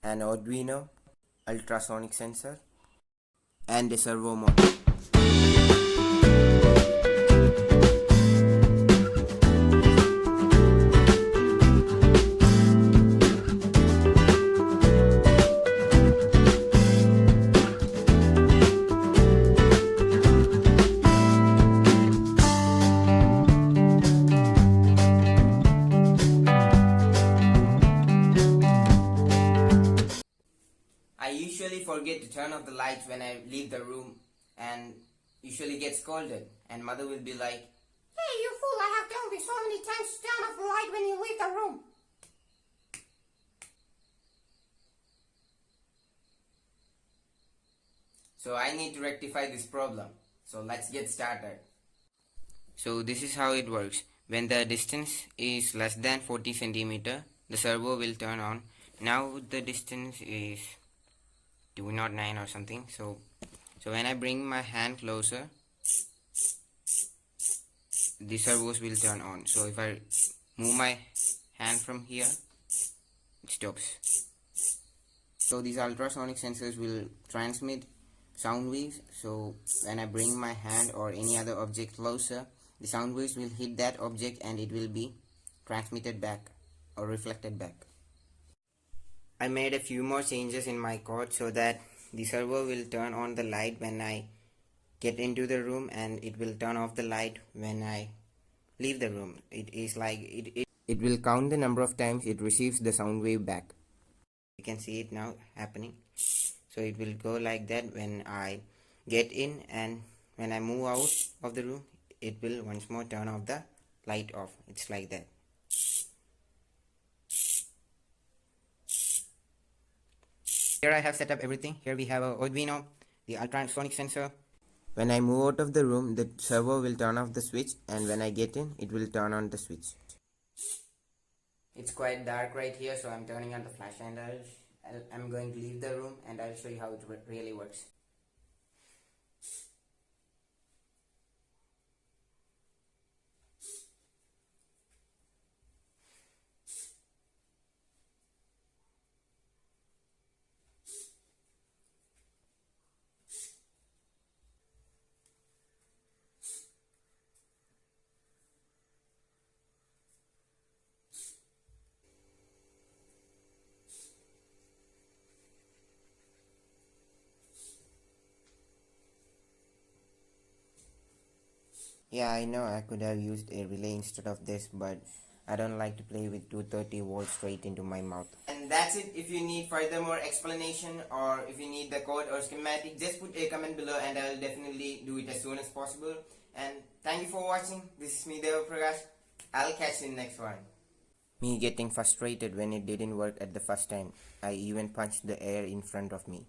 an Arduino ultrasonic sensor, and a servo motor. I usually forget to turn off the lights when I leave the room and usually get scolded, and mother will be like, "Hey, you fool, I have told you so many times to turn off the light when you leave the room." so I need to rectify this problem. So let's get started. So this is how it works. When the distance is less than 40 centimeter, the servo will turn on. Now the distance is 209 or something. So when I bring my hand closer, the servos will turn on. So if I move my hand from here, it stops. So these ultrasonic sensors will transmit sound waves. So when I bring my hand or any other object closer, the sound waves will hit that object and it will be transmitted back or reflected back. I made a few more changes in my code so that the servo will turn on the light when I get into the room, and it will turn off the light when I leave the room. It is like it will count the number of times it receives the sound wave back. You can see it now happening. So it will go like that when I get in, and when I move out of the room, it will once more turn off the light off. It's like that. Here I have set up everything. Here we have a Arduino, the ultrasonic sensor. When I move out of the room, the servo will turn off the switch, and when I get in, it will turn on the switch. It's quite dark right here, so I'm turning on the flash, and I'm going to leave the room and I'll show you how it really works. Yeah, I know I could have used a relay instead of this, but I don't like to play with 230 volts straight into my mouth. And that's it. If you need further more explanation, or if you need the code or schematic, just put a comment below and I'll definitely do it as soon as possible. And thank you for watching. This is me, Deva Prakash. I'll catch you in the next one. Me getting frustrated when it didn't work at the first time. I even punched the air in front of me.